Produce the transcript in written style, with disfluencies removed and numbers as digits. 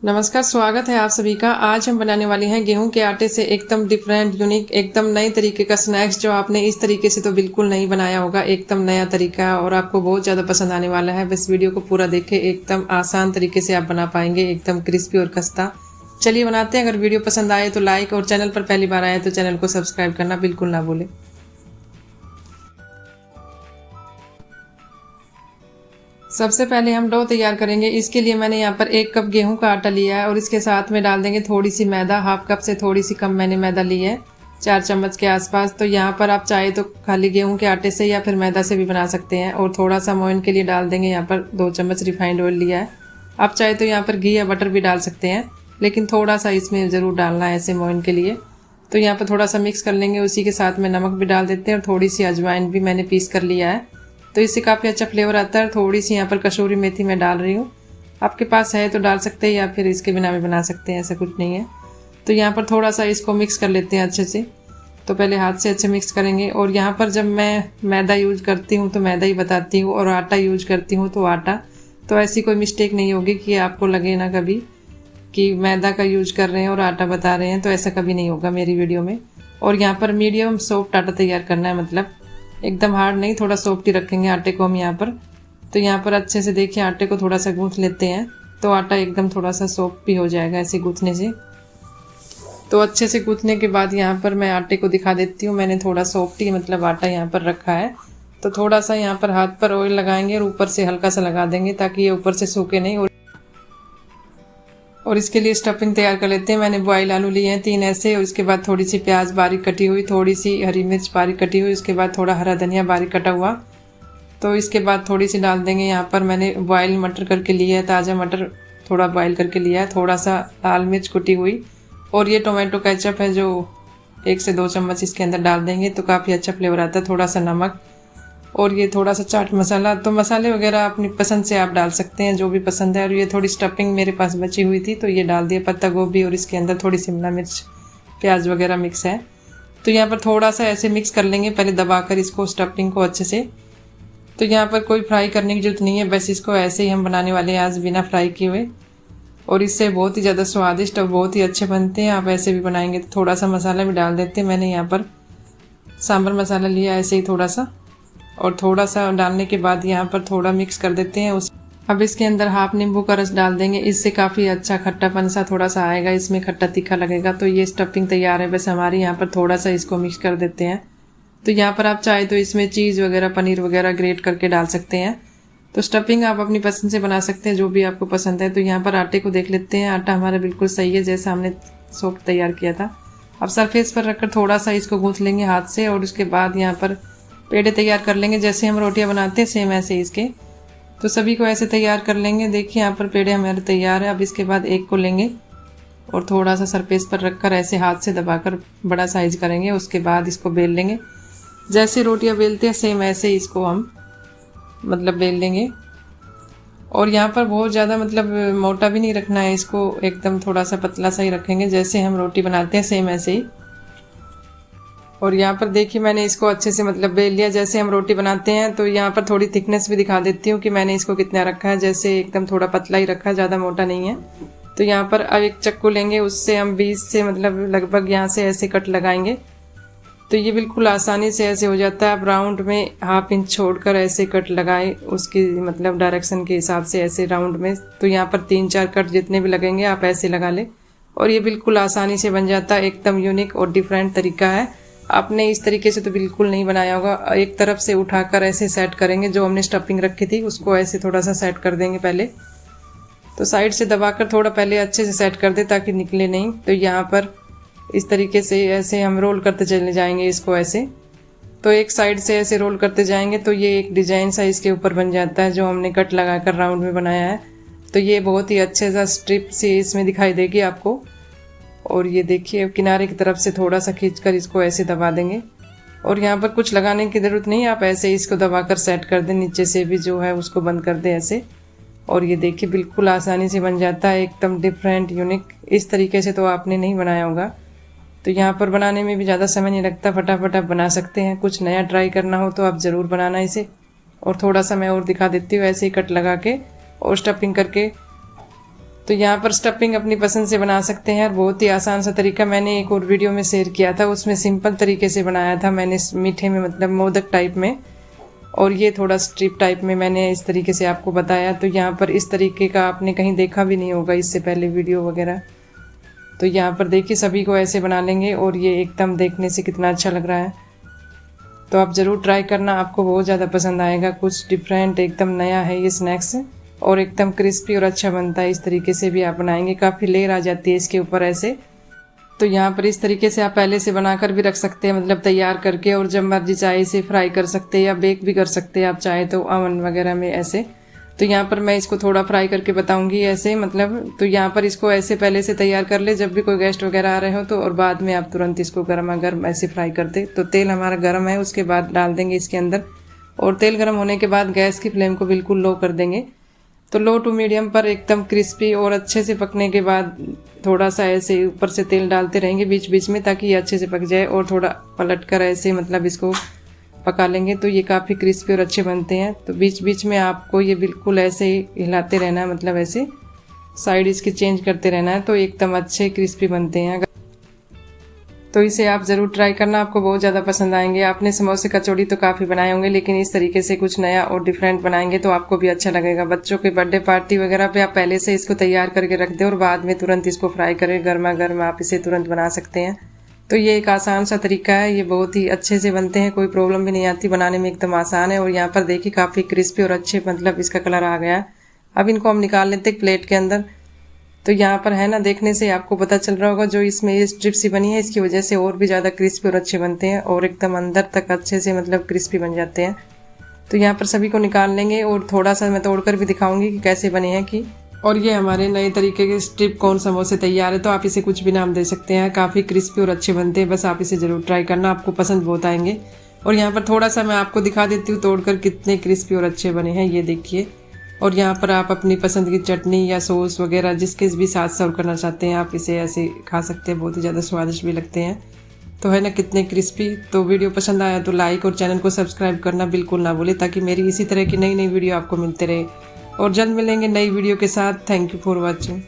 नमस्कार, स्वागत है आप सभी का। आज हम बनाने वाले हैं गेहूं के आटे से एकदम डिफरेंट, यूनिक, एकदम नए तरीके का स्नैक्स जो आपने इस तरीके से तो बिल्कुल नहीं बनाया होगा। एकदम नया तरीका और आपको बहुत ज़्यादा पसंद आने वाला है। बस वीडियो को पूरा देखें, एकदम आसान तरीके से आप बना पाएंगे, एकदम क्रिस्पी और खस्ता। चलिए बनाते हैं। अगर वीडियो पसंद आए तो लाइक और चैनल पर पहली बार आए तो चैनल को सब्सक्राइब करना बिल्कुल ना भूलें। सबसे पहले हम डो तैयार करेंगे। इसके लिए मैंने यहाँ पर 1 कप गेहूं का आटा लिया है और इसके साथ में डाल देंगे थोड़ी सी मैदा। हाफ कप से थोड़ी सी कम मैंने मैदा ली है, 4 चम्मच के आसपास। तो यहाँ पर आप चाहे तो खाली गेहूं के आटे से या फिर मैदा से भी बना सकते हैं। और थोड़ा सा मोइन के लिए डाल देंगे यहाँ पर 2 चम्मच रिफाइंड ऑयल लिया है। आप चाहे तो यहाँ पर घी या बटर भी डाल सकते हैं, लेकिन थोड़ा सा इसमें ज़रूर डालना है ऐसे मोइन के लिए। तो यहाँ पर थोड़ा सा मिक्स कर लेंगे। उसी के साथ में नमक भी डाल देते हैं और थोड़ी सी अजवाइन भी मैंने पीस कर लिया है, तो इससे काफ़ी अच्छा फ्लेवर आता है। थोड़ी सी यहाँ पर कसूरी मेथी मैं डाल रही हूँ, आपके पास है तो डाल सकते हैं या फिर इसके बिना भी बना सकते हैं, ऐसा कुछ नहीं है। तो यहाँ पर थोड़ा सा इसको मिक्स कर लेते हैं अच्छे से। तो पहले हाथ से अच्छे मिक्स करेंगे। और यहाँ पर जब मैं मैदा यूज करती हूँ तो मैदा ही बताती हूँ, और आटा यूज करती हूँ तो आटा। तो ऐसी कोई मिस्टेक नहीं होगी कि आपको लगे ना कभी कि मैदा का यूज कर रहे हैं और आटा बता रहे हैं, तो ऐसा कभी नहीं होगा मेरी वीडियो में। और यहाँ पर मीडियम सॉफ्ट आटा तैयार करना है, मतलब एकदम हार्ड नहीं, थोड़ा सॉफ्ट ही रखेंगे आटे को हम यहाँ पर। तो यहाँ पर अच्छे से देखिए आटे को थोड़ा सा गूंथ लेते हैं, तो आटा एकदम थोड़ा सा सॉफ्ट भी हो जाएगा ऐसे गूंथने से। तो अच्छे से गूंथने के बाद यहाँ पर मैं आटे को दिखा देती हूँ। मैंने थोड़ा सॉफ्ट ही मतलब आटा यहाँ पर रखा है। तो थोड़ा सा यहाँ पर हाथ पर ऑयल लगाएंगे और ऊपर से हल्का सा लगा देंगे ताकि ये ऊपर से सूखे नहीं। और इसके लिए स्टफिंग तैयार कर लेते हैं। मैंने बॉयल आलू लिए हैं 3 ऐसे, और इसके बाद थोड़ी सी प्याज बारीक कटी हुई, थोड़ी सी हरी मिर्च बारीक कटी हुई, उसके बाद थोड़ा हरा धनिया बारीक कटा हुआ। तो इसके बाद थोड़ी सी डाल देंगे यहाँ पर मैंने बॉयल मटर करके लिया है, ताज़ा मटर थोड़ा बॉयल करके लिया है, थोड़ा सा लाल मिर्च कुटी हुई। और ये टोमेटो केचप है जो 1 से 2 चम्मच इसके अंदर डाल देंगे, तो काफ़ी अच्छा फ्लेवर आता है। थोड़ा सा नमक और ये थोड़ा सा चाट मसाला। तो मसाले वगैरह अपनी पसंद से आप डाल सकते हैं, जो भी पसंद है। और ये थोड़ी स्टफिंग मेरे पास बची हुई थी तो ये डाल दिया, पत्ता गोभी, और इसके अंदर थोड़ी शिमला मिर्च, प्याज वगैरह मिक्स है। तो यहाँ पर थोड़ा सा ऐसे मिक्स कर लेंगे पहले दबाकर इसको, स्टफिंग को अच्छे से। तो यहाँ पर कोई फ्राई करने की जरूरत नहीं है, बस इसको ऐसे ही हम बनाने वाले हैं आज बिना फ्राई किए हुए। और इससे बहुत ही ज़्यादा स्वादिष्ट और बहुत ही अच्छे बनते हैं। आप ऐसे भी बनाएंगे। तो थोड़ा सा मसाला भी डाल देते हैं। मैंने यहाँ पर सांभर मसाला लिया ऐसे ही थोड़ा सा, और थोड़ा सा डालने के बाद यहाँ पर थोड़ा मिक्स कर देते हैं उस। अब इसके अंदर हाफ नींबू का रस डाल देंगे, इससे काफ़ी अच्छा खट्टापन सा थोड़ा सा आएगा, इसमें खट्टा तीखा लगेगा। तो ये स्टफिंग तैयार है बस हमारी। यहाँ पर थोड़ा सा इसको मिक्स कर देते हैं। तो यहाँ पर आप चाहे तो इसमें चीज़ वगैरह, पनीर वगैरह ग्रेट करके डाल सकते हैं। तो स्टफिंग आप अपनी पसंद से बना सकते हैं, जो भी आपको पसंद है। तो यहाँ पर आटे को देख लेते हैं, आटा हमारा बिल्कुल सही है जैसा हमने सॉफ्ट तैयार किया था। अब सरफेस पर रखकर थोड़ा सा इसको गूँथ लेंगे हाथ से, और उसके बाद यहाँ पर पेड़े तैयार कर लेंगे जैसे हम रोटियां बनाते हैं, सेम ऐसे इसके। तो सभी को ऐसे तैयार कर लेंगे। देखिए यहाँ पर पेड़े हमारे तैयार है। अब इसके बाद एक को लेंगे और थोड़ा सा सरफेस पर रखकर ऐसे हाथ से दबाकर बड़ा साइज करेंगे। उसके बाद इसको बेल लेंगे, जैसे रोटियां बेलते हैं सेम ऐसे इसको हम मतलब बेल लेंगे। और यहाँ पर बहुत ज़्यादा मतलब मोटा भी नहीं रखना है इसको, एकदम थोड़ा सा पतला सा ही रखेंगे जैसे हम रोटी बनाते हैं सेम ऐसे ही। और यहाँ पर देखिए मैंने इसको अच्छे से मतलब बेल लिया जैसे हम रोटी बनाते हैं। तो यहाँ पर थोड़ी थिकनेस भी दिखा देती हूँ कि मैंने इसको कितना रखा है, जैसे एकदम थोड़ा पतला ही रखा है, ज़्यादा मोटा नहीं है। तो यहाँ पर अब एक चक्कू लेंगे, उससे हम बीच से मतलब लगभग यहाँ से ऐसे कट लगाएंगे। तो ये बिल्कुल आसानी से ऐसे हो जाता है। आप राउंड में 1/2 इंच छोड़कर ऐसे कट लगाए, उसकी मतलब डायरेक्शन के हिसाब से ऐसे राउंड में। तो यहाँ पर 3-4 कट जितने भी लगेंगे आप ऐसे लगा ले, और ये बिल्कुल आसानी से बन जाता है। एकदम यूनिक और डिफरेंट तरीका है। आपने इस तरीके से तो बिल्कुल नहीं बनाया होगा। एक तरफ से उठाकर ऐसे सेट करेंगे, जो हमने स्टफिंग रखी थी उसको ऐसे थोड़ा सा सेट कर देंगे पहले। तो साइड से दबाकर थोड़ा पहले अच्छे से सेट कर दे ताकि निकले नहीं। तो यहाँ पर इस तरीके से ऐसे हम रोल करते चले जाएंगे इसको ऐसे। तो एक साइड से ऐसे रोल करते जाएंगे तो ये एक डिजाइन सा इसके ऊपर बन जाता है, जो हमने कट लगाकर राउंड में बनाया है। तो ये बहुत ही अच्छे सा स्ट्रिप सी इसमें दिखाई देगी आपको। और ये देखिए किनारे की तरफ से थोड़ा सा खींचकर इसको ऐसे दबा देंगे। और यहाँ पर कुछ लगाने की ज़रूरत नहीं, आप ऐसे इसको दबाकर सेट कर दें, नीचे से भी जो है उसको बंद कर दें ऐसे। और ये देखिए बिल्कुल आसानी से बन जाता है, एकदम डिफरेंट यूनिक। इस तरीके से तो आपने नहीं बनाया होगा। तो यहाँ पर बनाने में भी ज़्यादा समय नहीं लगता, फटाफट आप बना सकते हैं। कुछ नया ट्राई करना हो तो आप ज़रूर बनाना इसे। और थोड़ा सा मैं और दिखा देती हूँ, ऐसे ही कट लगा के और स्टफिंग करके तो यहाँ पर स्टफिंग अपनी पसंद से बना सकते हैं और बहुत ही आसान सा तरीका मैंने एक और वीडियो में शेयर किया था, उसमें सिंपल तरीके से बनाया था मैंने मीठे में, मतलब मोदक टाइप में, और ये थोड़ा स्ट्रिप टाइप में मैंने इस तरीके से आपको बताया। तो यहाँ पर इस तरीके का आपने कहीं देखा भी नहीं होगा इससे पहले वीडियो वगैरह। तो यहाँ पर देखिए सभी को ऐसे बना लेंगे और ये एकदम देखने से कितना अच्छा लग रहा है। तो आप ज़रूर ट्राई करना, आपको बहुत ज़्यादा पसंद आएगा। कुछ डिफरेंट एकदम नया है ये स्नैक्स, और एकदम क्रिस्पी और अच्छा बनता है। इस तरीके से भी आप बनाएंगे, काफ़ी लेयर आ जाती है इसके ऊपर ऐसे। तो यहाँ पर इस तरीके से आप पहले से बनाकर भी रख सकते हैं, मतलब तैयार करके, और जब मर्जी चाहे इसे फ्राई कर सकते हैं या बेक भी कर सकते हैं आप चाहे तो ओवन वगैरह में ऐसे। तो यहाँ पर मैं इसको थोड़ा फ्राई करके बताऊंगी ऐसे, मतलब तो यहाँ पर इसको ऐसे पहले से तैयार कर ले जब भी कोई गेस्ट वगैरह आ रहे हो तो, और बाद में आप तुरंत इसको गर्मा गर्म ऐसे फ्राई कर दे। तो तेल हमारा गर्म है, उसके बाद डाल देंगे इसके अंदर, और तेल गर्म होने के बाद गैस की फ्लेम को बिल्कुल लो कर देंगे। तो लो टू मीडियम पर एकदम क्रिस्पी और अच्छे से पकने के बाद थोड़ा सा ऐसे ऊपर से तेल डालते रहेंगे बीच बीच में, ताकि ये अच्छे से पक जाए, और थोड़ा पलट कर ऐसे मतलब इसको पका लेंगे। तो ये काफ़ी क्रिस्पी और अच्छे बनते हैं। तो बीच बीच में आपको ये बिल्कुल ऐसे ही हिलाते रहना है, मतलब ऐसे साइड इसकी चेंज करते रहना है, तो एकदम अच्छे क्रिस्पी बनते हैं। तो इसे आप ज़रूर ट्राई करना, आपको बहुत ज़्यादा पसंद आएंगे। आपने समोसे कचौड़ी तो काफ़ी बनाए होंगे, लेकिन इस तरीके से कुछ नया और डिफरेंट बनाएंगे तो आपको भी अच्छा लगेगा। बच्चों के बर्थडे पार्टी वगैरह पे आप पहले से इसको तैयार करके रख दें और बाद में तुरंत इसको फ्राई करें, गर्मा गर्म आप इसे तुरंत बना सकते हैं। तो ये एक आसान सा तरीका है, ये बहुत ही अच्छे से बनते हैं, कोई प्रॉब्लम भी नहीं आती बनाने में, एकदम आसान है। और यहाँ पर देखिए काफ़ी क्रिस्पी और अच्छे मतलब इसका कलर आ गया है। अब इनको हम निकाल लेते हैं प्लेट के अंदर। तो यहाँ पर है ना, देखने से आपको पता चल रहा होगा जो इसमें ये स्ट्रिप सी बनी है इसकी वजह से और भी ज़्यादा क्रिस्पी और अच्छे बनते हैं, और एकदम अंदर तक अच्छे से मतलब क्रिस्पी बन जाते हैं। तो यहाँ पर सभी को निकाल लेंगे और थोड़ा सा मैं तोड़कर भी दिखाऊंगी कि कैसे बने हैं कि। और ये हमारे नए तरीके के स्ट्रिप कॉर्न समोसे तैयार है। तो आप इसे कुछ भी नाम दे सकते हैं, काफ़ी क्रिस्पी और अच्छे बनते हैं। बस आप इसे ज़रूर ट्राई करना, आपको पसंद बहुत आएंगे। और यहाँ पर थोड़ा सा मैं आपको दिखा देती हूँ तोड़कर कितने क्रिस्पी और अच्छे बने हैं, ये देखिए। और यहाँ पर आप अपनी पसंद की चटनी या सॉस वगैरह जिसके भी साथ सर्व करना चाहते हैं आप इसे ऐसे खा सकते हैं, बहुत ही ज़्यादा स्वादिष्ट भी लगते हैं। तो है ना कितने क्रिस्पी। तो वीडियो पसंद आया तो लाइक और चैनल को सब्सक्राइब करना बिल्कुल ना भूलें, ताकि मेरी इसी तरह की नई नई वीडियो आपको मिलते रहे। और जल्द मिलेंगे नई वीडियो के साथ। Thank you for watching.